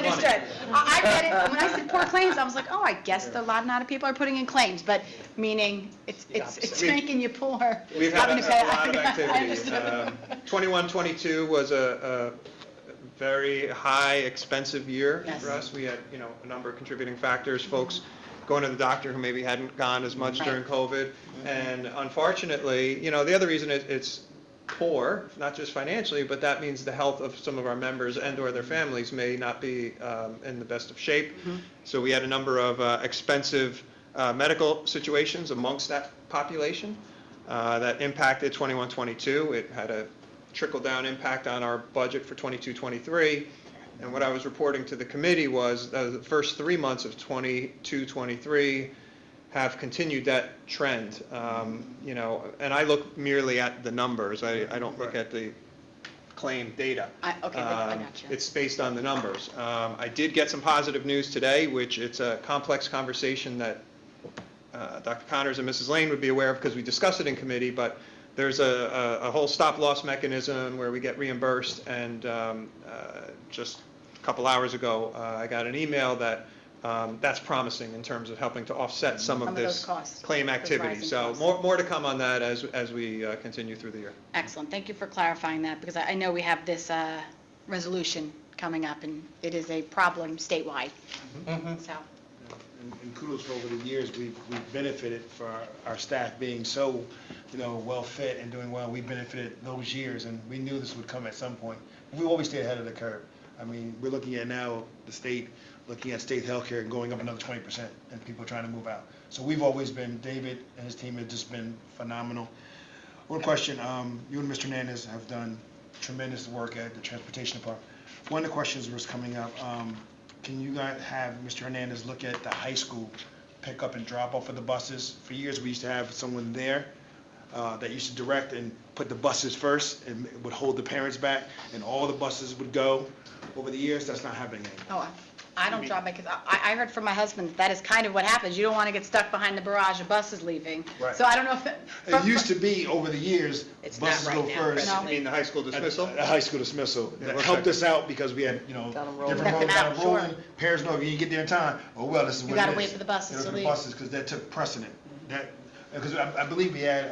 understood. I read it, when I said poor claims, I was like, oh, I guess a lot of people are putting in claims, but meaning it's making you poor. We've had having to pay. a lot of I activity. understood. 21-22 was a very high, expensive year Yes. for us. We had, a number of contributing factors, folks going to the doctor who maybe hadn't gone as much Right. during COVID. And unfortunately, the other reason it's poor, not just financially, but that means the health of some of our members and/or their families may not be in the best of shape. So we had a number of expensive medical situations amongst that population that impacted 21-22. It had a trickle-down impact on our budget for 22-23. And what I was reporting to the committee was the first 3 months of 22-23 have continued that trend. And I look merely at the numbers. I don't look at the claim data. I got you. It's based on the numbers. I did get some positive news today, which it's a complex conversation that Dr. Connors and Mrs. Lane would be aware of because we discussed it in committee, but there's a whole stop-loss mechanism where we get reimbursed, and just a couple hours ago, I got an email that that's promising in terms of helping to offset some of this those costs, claim those activity. rising So costs. more to come on that as we continue through the year. Excellent. Thank you for clarifying that, because I know we have this resolution coming up, and it is a problem statewide. So, And kudos for over the years, we've benefited for our staff being so, well fit and doing well. We benefited those years, and we knew this would come at some point. We always stay ahead of the curve. I mean, we're looking at now the state, looking at state healthcare going up another 20%, and people trying to move out. So we've always been, David and his team have just been phenomenal. One question, you and Mr. Hernandez have done tremendous work at the transportation department. One of the questions was coming up, can you guys have Mr. Hernandez look at the high school pick up and drop off of the buses? For years, we used to have someone there that used to direct and put the buses first and would hold the parents back, and all the buses would go. Over the years, that's not happening anymore. I don't drive my kids. I heard from my husband that is kind of what happens. You don't want to get stuck behind the barrage of buses leaving. Right. So I don't know if It used to be, over the years, It's not buses right go now, first. No. You mean the high school dismissal? At high school dismissal. Yeah, That we're helped fine. us out because we had, Got 'em rolling. different Got roads them kind out, of sure. rolling. Parents know if you didn't get there in time, oh, well, this is You what gotta it is. wait for the buses to For the leave. buses, because that took precedent. Because I believe we had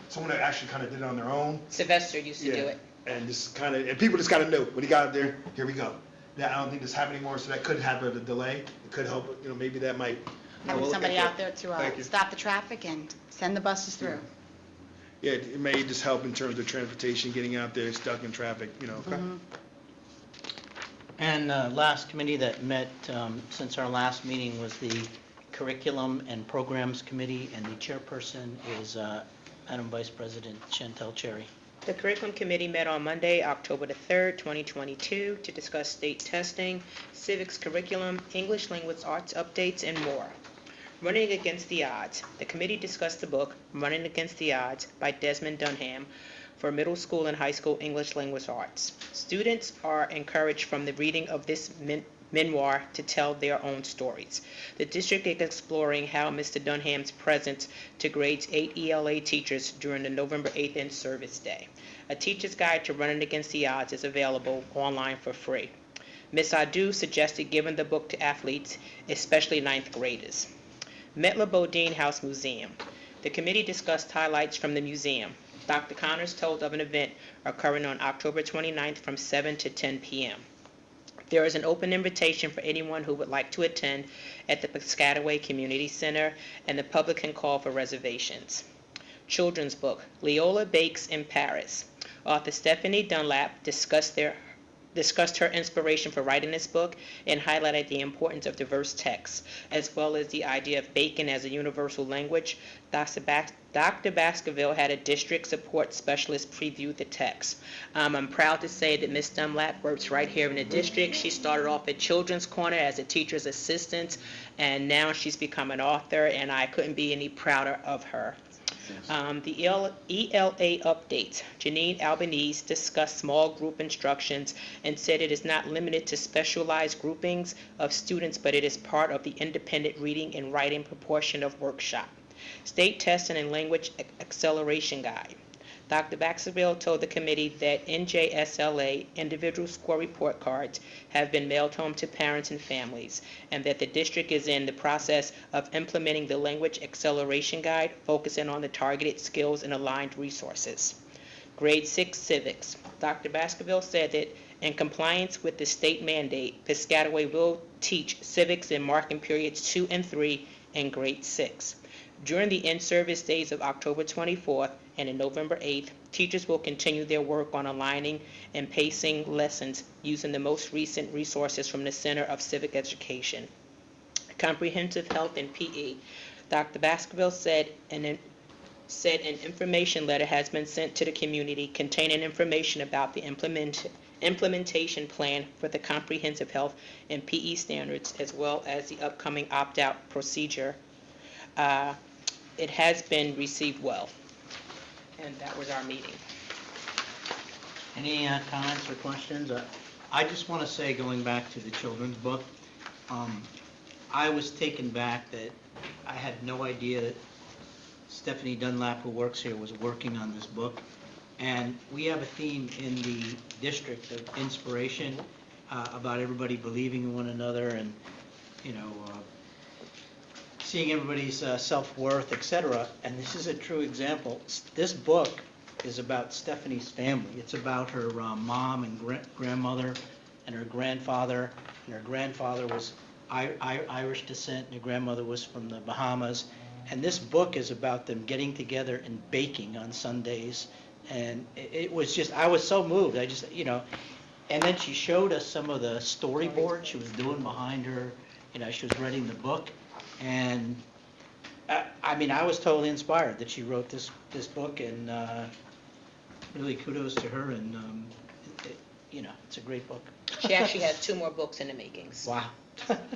someone that actually kind of did it on their own. Sylvester used to do it. And just kind of, and people just got to know, when he got up there, here we go. Now, I don't think this happened anymore, so that could happen a delay. It could help, maybe that might, having we'll look somebody into out it. there Thank to you. stop the traffic and send the buses through. yeah, it may just help in terms of transportation, getting out there, stuck in traffic, And last committee that met since our last meeting was the Curriculum and Programs Committee, and the chairperson is Madam Vice President Chantel Cherry. The Curriculum Committee met on Monday, October the 3rd, 2022, to discuss state testing, civics curriculum, English language arts updates, and more. Running Against the Odds. The committee discussed the book, Running Against the Odds, by Desmond Dunham, for middle school and high school English language arts. Students are encouraged from the reading of this memoir to tell their own stories. The district is exploring how Mr. Dunham's presence to grades 8 ELA teachers during the November 8th in-service day. A teacher's guide to Running Against the Odds is available online for free. Ms. Adu suggested giving the book to athletes, especially ninth graders. Metla Bodine House Museum. The committee discussed highlights from the museum. Dr. Connors told of an event occurring on October 29th from 7 to 10 p.m. There is an open invitation for anyone who would like to attend at the Piscataway Community Center, and the public can call for reservations. Children's book, Leola Bakes in Paris. Author Stephanie Dunlap discussed her inspiration for writing this book and highlighted the importance of diverse texts, as well as the idea of bacon as a universal language. Dr. Baskerville had a district support specialist preview the text. I'm proud to say that Ms. Dunlap works right here in the district. She started off at Children's Corner as a teacher's assistant, and now she's become an author, and I couldn't be any prouder of her. The ELA updates. Janine Albanese discussed small group instructions and said it is not limited to specialized groupings of students, but it is part of the independent reading and writing proportion of workshop. State testing and language acceleration guide. Dr. Baxterville told the committee that NJSLA individual score report cards have been mailed home to parents and families, and that the district is in the process of implementing the language acceleration guide, focusing on the targeted skills and aligned resources. Grade 6 civics. Dr. Baskerville said that in compliance with the state mandate, Piscataway will teach civics in marking periods 2 and 3 in grade 6. During the in-service days of October 24th and in November 8th, teachers will continue their work on aligning and pacing lessons using the most recent resources from the Center of Civic Education. Comprehensive health and PE. Dr. Baskerville said an information letter has been sent to the community containing information about the implementation plan for the comprehensive health and PE standards, as well as the upcoming opt-out procedure. It has been received well. And that was our meeting. Any comments or questions? I just want to say, going back to the children's book, I was taken back that I had no idea that Stephanie Dunlap, who works here, was working on this book. And we have a theme in the district of inspiration, about everybody believing in one another and, seeing everybody's self-worth, etc. And this is a true example. This book is about Stephanie's family. It's about her mom and grandmother and her grandfather. And her grandfather was Irish descent, and her grandmother was from the Bahamas. And this book is about them getting together and baking on Sundays. And it was just, I was so moved. And then she showed us some of the storyboards she was doing behind her. She was writing the book. And I was totally inspired that she wrote this book, and really kudos to her. And it's a great book. She actually has 2 more books in the makings. Wow.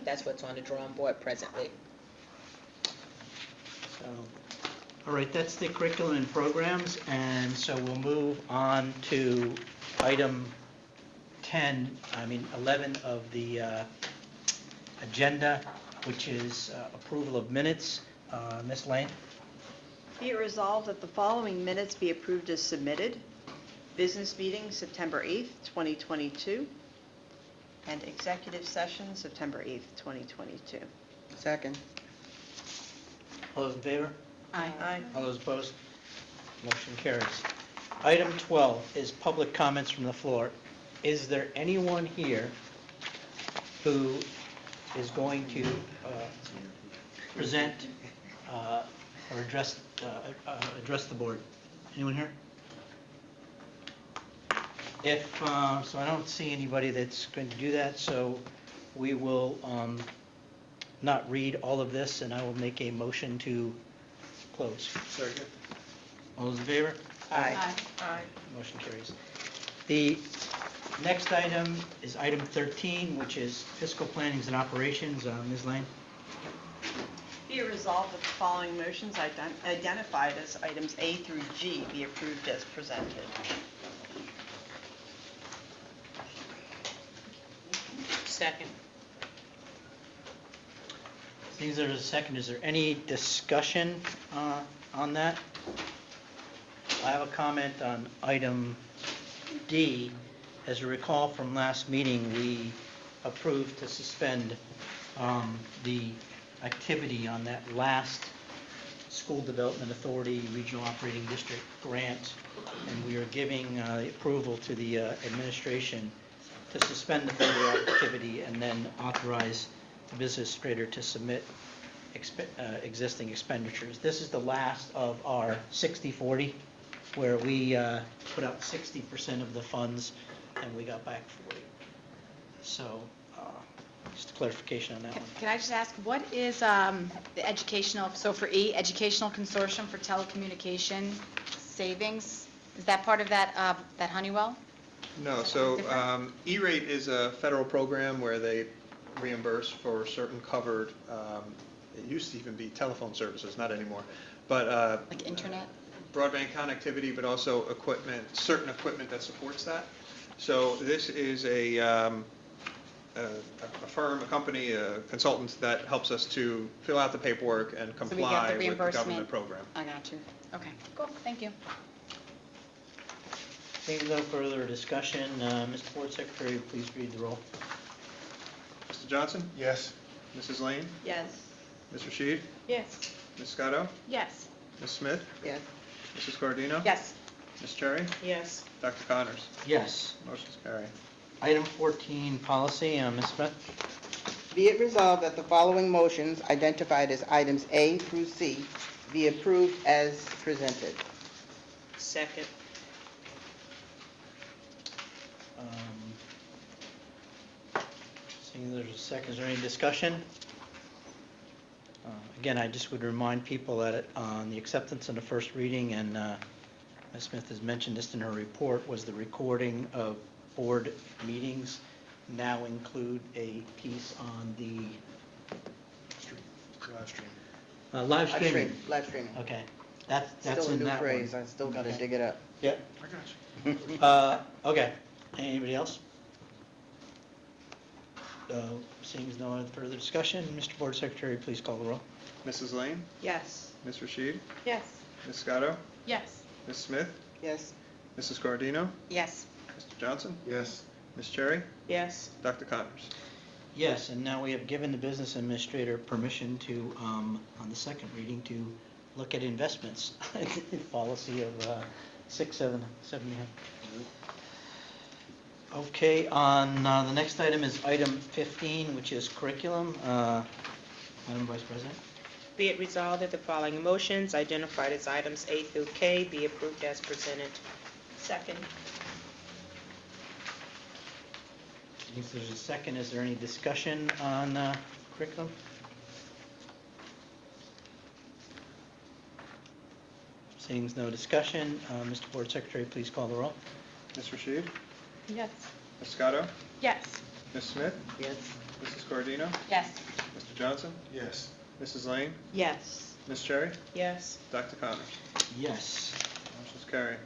That's what's on the drawing board presently. So, all right, that's the curriculum and programs, and so we'll move on to item 11 of the agenda, which is approval of minutes. Ms. Lane? Be it resolved that the following minutes be approved as submitted. Business meeting, September 8th, 2022, and executive session, September 8th, 2022. Second. All those in favor? Aye. All those opposed? Motion carries. Item 12 is public comments from the floor. Is there anyone here who is going to present or address the board? Anyone here? So I don't see anybody that's going to do that, so we will not read all of this, and I will make a motion to close. Second. All those in favor? Aye. Motion carries. The next item is item 13, which is fiscal plannings and operations. Ms. Lane? Be it resolved that the following motions identified as items A through G be approved as presented. Second. Seeing there's a second, is there any discussion on that? I have a comment on item D. As you recall from last meeting, we approved to suspend the activity on that last School Development Authority Regional Operating District grant, and we are giving approval to the administration to suspend the further activity and then authorize the business administrator to submit existing expenditures. This is the last of our 60/40, where we put out 60% of the funds and we got back 40. So just a clarification on that one. Can I just ask, what is the educational, so for E, Educational Consortium for Telecommunication Savings? Is that part of that Honeywell? No, so Different? E-rate is a federal program where they reimburse for certain covered, it used to even be telephone services, not anymore, but Like internet? broadband connectivity, but also certain equipment that supports that. So this is a firm, a company, a consultant that helps us to fill out the paperwork and So we get the comply with the reimbursement. government program. I got you. Okay, cool, thank you. Seeing no further discussion, Mr. Board Secretary, please read the roll. Mr. Johnson? Yes. Mrs. Lane? Yes. Mr. Sheed? Yes. Ms. Scotto? Yes. Ms. Smith? Yes. Mrs. Cordino? Yes. Ms. Cherry? Yes. Dr. Connors? Yes. Motion's carried. Item 14, policy, Ms. Smith. Be it resolved that the following motions identified as items A through C be approved as presented. Second. Seeing there's a second, is there any discussion? Again, I just would remind people that on the acceptance of the first reading, and Ms. Smith has mentioned this in her report, was the recording of board meetings now include a piece on the Live stream. live streaming. Live streaming. Okay, that's Still a in new that one. phrase, I still gotta Okay. dig it up. Yeah, I got you. okay. Anybody else? Seeing no other further discussion, Mr. Board Secretary, please call the roll. Mrs. Lane? Yes. Mr. Sheed? Yes. Ms. Scotto? Yes. Ms. Smith? Yes. Mrs. Cordino? Yes. Mr. Johnson? Yes. Ms. Cherry? Yes. Dr. Connors? Yes, and now we have given the business administrator permission to, on the second reading, to look at investments. Policy of 677. Okay, on the next item is item 15, which is curriculum. Madam Vice President? Be it resolved that the following motions identified as items A through K be approved as presented. Second. If there's a second, is there any discussion on curriculum? Seeing no discussion, Mr. Board Secretary, please call the roll. Mr. Sheed? Yes. Ms. Scotto? Yes. Ms. Smith? Yes. Mrs. Cordino? Yes. Mr. Johnson? Yes. Mrs. Lane? Yes. Ms. Cherry? Yes. Dr. Connors? Yes. Motion's carried.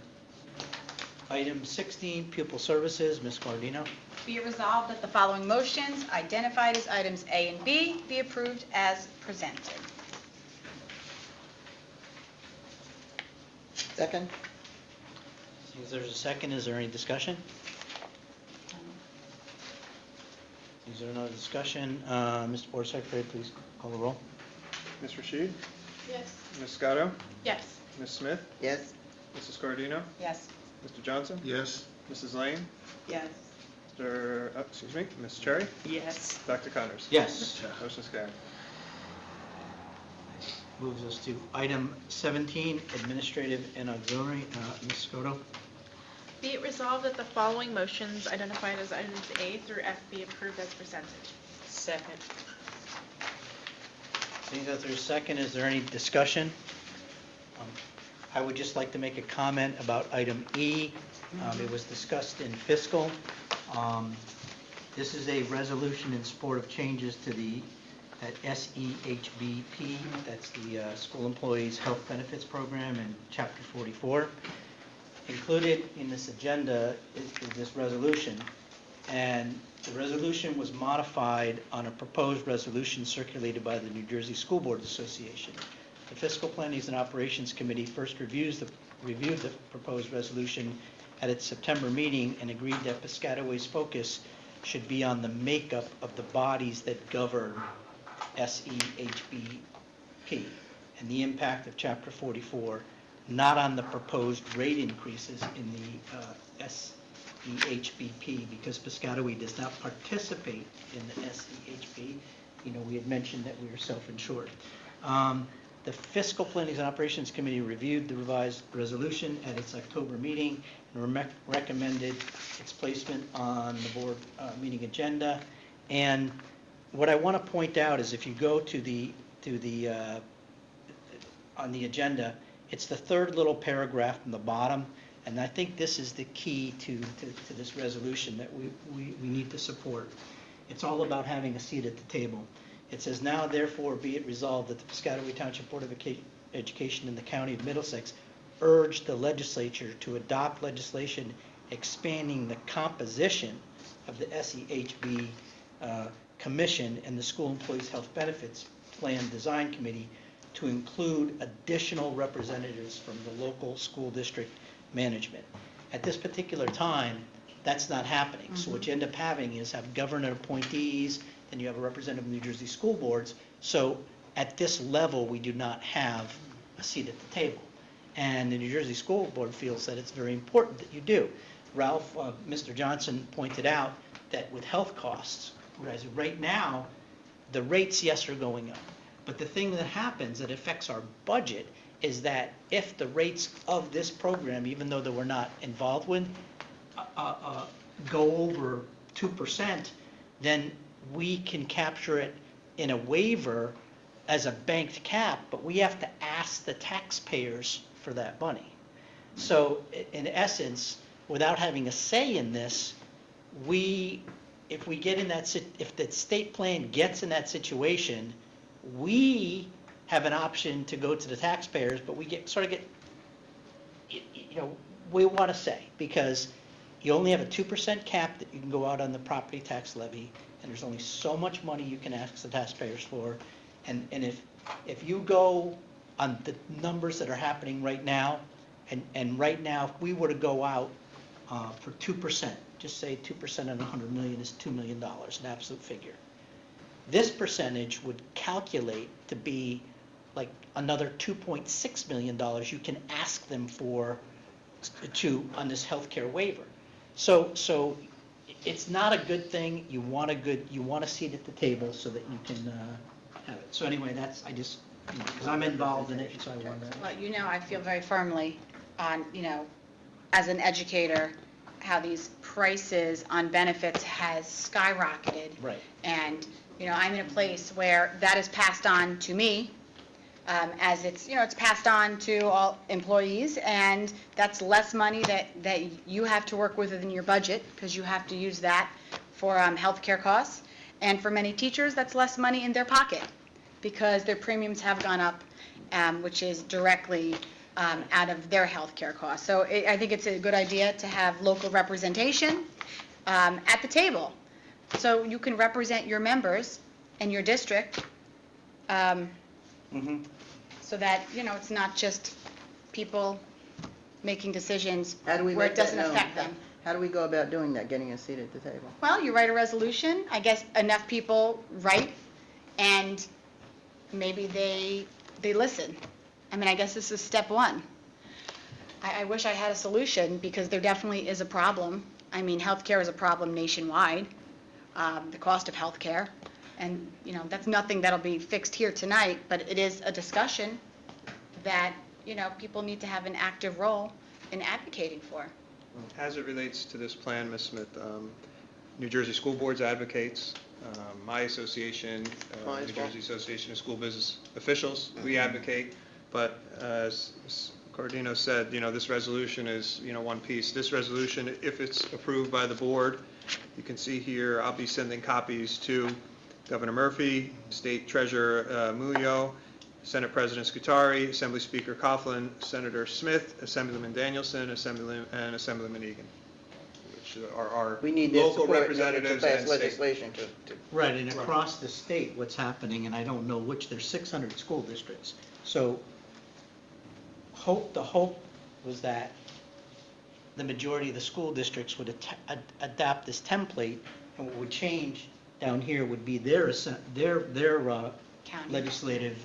Item 16, pupil services, Ms. Guardino. Be it resolved that the following motions identified as items A and B be approved as presented. Second? Seeing there's a second, is there any discussion? Is there no discussion? Mr. Board Secretary, please call the roll. Mr. Sheed? Yes. Ms. Scotto? Yes. Ms. Smith? Yes. Mrs. Cordino? Yes. Mr. Johnson? Yes. Mrs. Lane? Yes. Ms. Cherry? Yes. Dr. Connors? Yes. Motion's carried. Moves us to item 17, administrative and auxiliary. Ms. Scotto. Be it resolved that the following motions identified as items A through F be approved as presented. Second. Seeing that there's a second, is there any discussion? I would just like to make a comment about item E. It was discussed in fiscal. This is a resolution in support of changes to that SEHBP, that's the School Employees Health Benefits Program in Chapter 44. Included in this agenda is this resolution, and the resolution was modified on a proposed resolution circulated by the New Jersey School Board Association. The Fiscal Planning and Operations Committee first reviewed the proposed resolution at its September meeting and agreed that Piscataway's focus should be on the makeup of the bodies that govern SEHBP and the impact of Chapter 44, not on the proposed rate increases in the SEHBP, because Piscataway does not participate in the SEHB. We had mentioned that we were self-insured. The Fiscal Planning and Operations Committee reviewed the revised resolution at its October meeting and recommended its placement on the board meeting agenda. And what I want to point out is if you go on the agenda, it's the third little paragraph from the bottom, and I think this is the key to this resolution that we need to support. It's all about having a seat at the table. It says, now therefore be it resolved that the Piscataway Township Board of Education in the County of Middlesex urge the legislature to adopt legislation expanding the composition of the SEHB Commission and the School Employees Health Benefits Plan Design Committee to include additional representatives from the local school district management. At this particular time, that's not happening. So what you end up having is have governor appointees, then you have a representative of New Jersey school boards. So at this level, we do not have a seat at the table. And the New Jersey School Board feels that it's very important that you do. Ralph, Mr. Johnson pointed out that with health costs, whereas right now, the rates, yes, are going up. But the thing that happens that affects our budget is that if the rates of this program, even though that we're not involved with, go over 2%, then we can capture it in a waiver as a banked cap, but we have to ask the taxpayers for that money. So in essence, without having a say in this, if we get in that, if the state plan gets in that situation, we have an option to go to the taxpayers, but we we want to say, because you only have a 2% cap that you can go out on the property tax levy, and there's only so much money you can ask the taxpayers for. And if you go on the numbers that are happening right now, and right now, if we were to go out for 2%, just say 2% on 100 million is $2 million, an absolute figure. This percentage would calculate to be like another $2.6 million you can ask them for on this healthcare waiver. So it's not a good thing. You want a seat at the table so that you can have it. So anyway, because I'm involved in it, so I want to. Well, I feel very firmly on, as an educator, how these prices on benefits has skyrocketed. Right. And, I'm in a place where that is passed on to me, as it's passed on to all employees, and that's less money that you have to work with in your budget, because you have to use that for healthcare costs. And for many teachers, that's less money in their pocket, because their premiums have gone up, which is directly out of their healthcare costs. So I think it's a good idea to have local representation at the table, so you can represent your members and your district, so that, it's not just people making decisions How do we where make it that doesn't known? affect them. How do we go about doing that, getting a seat at the table? Well, you write a resolution, I guess enough people write, and maybe they listen. I guess this is step one. I wish I had a solution, because there definitely is a problem. Healthcare is a problem nationwide, the cost of healthcare. And, that's nothing that'll be fixed here tonight, but it is a discussion that, people need to have an active role in advocating for. As it relates to this plan, Ms. Smith, New Jersey School Boards advocates, my association, Mine as New well. Jersey Association of School Business Officials, we advocate, but as Cordino said, this resolution is, one piece. This resolution, if it's approved by the board, you can see here, I'll be sending copies to Governor Murphy, State Treasurer Muyo, Senate President Scutari, Assembly Speaker Coughlin, Senator Smith, Assemblyman Danielson, and Assemblyman Egan, which are our We need their local support in order to representatives pass and state. legislation to. Right, and across the state, what's happening, and I don't know which, there's 600 school districts. So the hope was that the majority of the school districts would adapt this template, and what would change down here would be their County. legislative,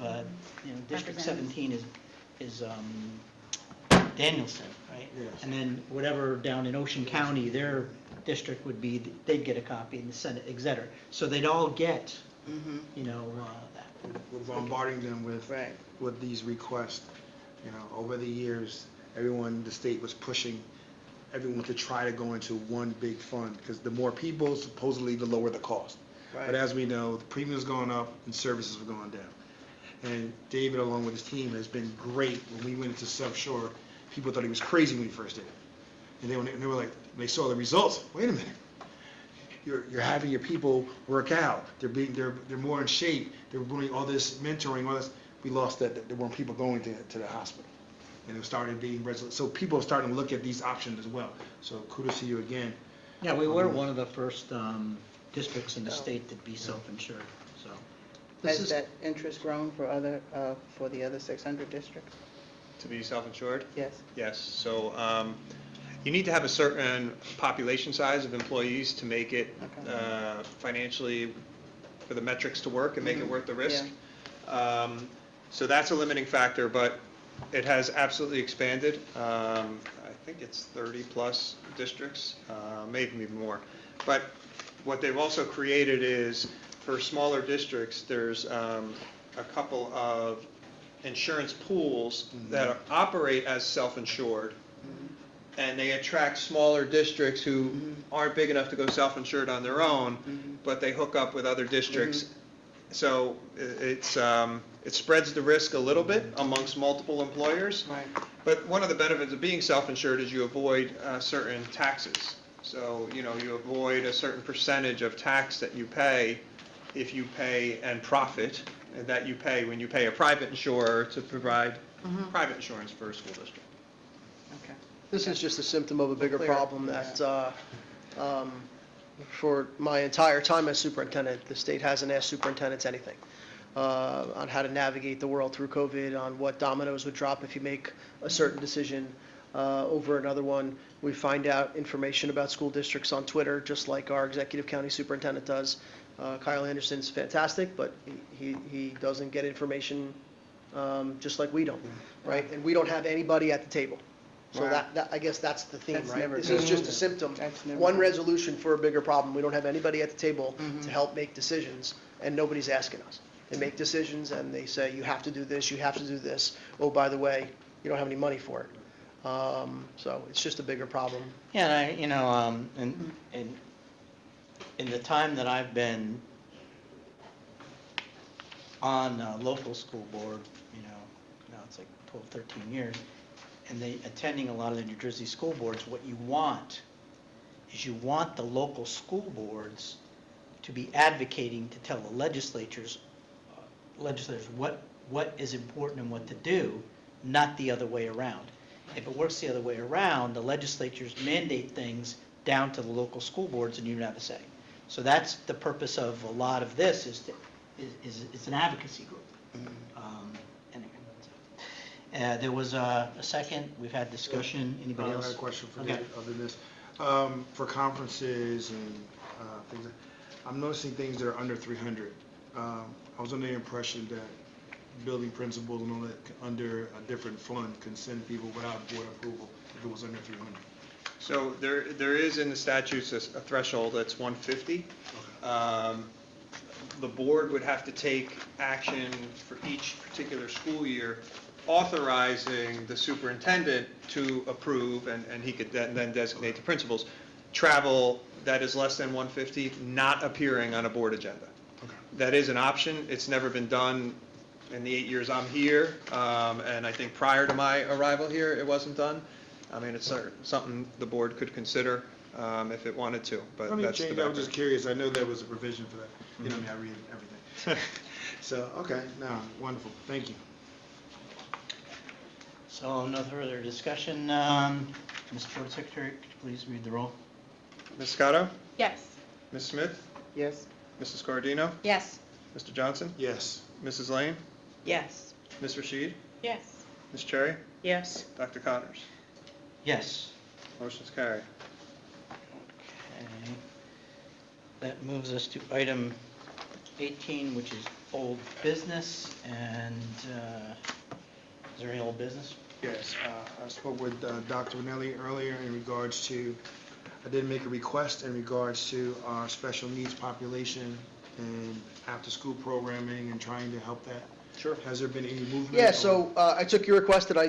District Representatives. 17 is Danielson, right? Yes. And then whatever down in Ocean County, their district would be, they'd get a copy in the Senate, et cetera. So they'd all get, that. We're bombarding them Right. with these requests. Over the years, everyone, the state was pushing everyone to try to go into one big fund, because the more people, supposedly, the lower the cost. But Right. as we know, the premiums going up and services are going down. And David, along with his team, has been great. When we went into South Shore, people thought he was crazy when he first did it. And they were like, when they saw the results, wait a minute. You're having your people work out. They're more in shape. They're doing all this mentoring, all this. We lost that. There weren't people going to the hospital. And it started being resolute. So people are starting to look at these options as well. So kudos to you again. Yeah, we were one of the first districts in the state to be self-insured, so. This Has is- that interest grown for for the other 600 districts? To be self-insured? Yes. Yes, so you need to have a certain population size of employees to make it Okay. financially, for the metrics to work and make it worth the risk. Yeah. So that's a limiting factor, but it has absolutely expanded. I think it's 30-plus districts, maybe even more. But what they've also created is, for smaller districts, there's a couple of insurance pools that operate as self-insured, and they attract smaller districts who aren't big enough to go self-insured on their own, but they hook up with other districts. So it spreads the risk a little bit amongst multiple employers. Right. But one of the benefits of being self-insured is you avoid certain taxes. So, you avoid a certain percentage of tax that you pay if you pay and profit, and that you pay when you pay a private insurer to provide private insurance for a school district. Okay. This is just a symptom of a bigger Clear. problem that, for my entire time as superintendent, the state hasn't asked superintendents anything on how to navigate the world through COVID, on what dominoes would drop if you make a certain decision over another one. We find out information about school districts on Twitter, just like our executive county superintendent does. Kyle Anderson's fantastic, but he doesn't get information just like we don't, right? And we don't have anybody at the table. So Wow. that I guess that's the theme, That's right? never This is been- just a symptom, That's never one been- resolution for a bigger problem. We don't have anybody at the table to help make decisions, and nobody's asking us. They make decisions and they say, you have to do this, you have to do this. Oh, by the way, you don't have any money for it. So it's just a bigger problem. Yeah, and in the time that I've been on a local school board, now it's like 12, 13 years, and attending a lot of the New Jersey school boards, what you want is you want the local school boards to be advocating to tell the legislators what is important and what to do, not the other way around. If it works the other way around, the legislatures mandate things down to the local school boards and you don't have a say. So that's the purpose of a lot of this, is an advocacy group. Anyway, there was a second, we've had discussion, anybody I else? had a question for Okay. David, other than this. For conferences and things, I'm noticing things that are under 300. I was under the impression that building principals and all that, under a different fund, can send people without board approval if it was under 300. So there is in the statutes a threshold that's 150. The board would have to take action for each particular school year, authorizing the superintendent to approve, and he could then designate the principals, travel that is less than 150 not appearing on a board agenda. That is an option. It's never been done in the 8 years I'm here, and I think prior to my arrival here, it wasn't done. I mean, it's something the board could consider if it wanted to, but I mean, that's the change, I was background. just curious, I know there was a provision for that. You know me, I read everything. So, okay, no, wonderful, thank you. So no further discussion. Mr. Board Secretary, could you please read the roll? Ms. Scotto? Yes. Ms. Smith? Yes. Mrs. Scardino? Yes. Mr. Johnson? Yes. Mrs. Lane? Yes. Ms. Rashid? Yes. Ms. Cherry? Yes. Dr. Connors? Yes. Motion's carried. Okay. That moves us to item 18, which is old business, and is there any old business? Yes, I spoke with Dr. Vanelli earlier in regards to, I did make a request in regards to our special needs population and after-school programming and trying to help that. Sure. Has there been any movement? Yeah, or- so I took your request that I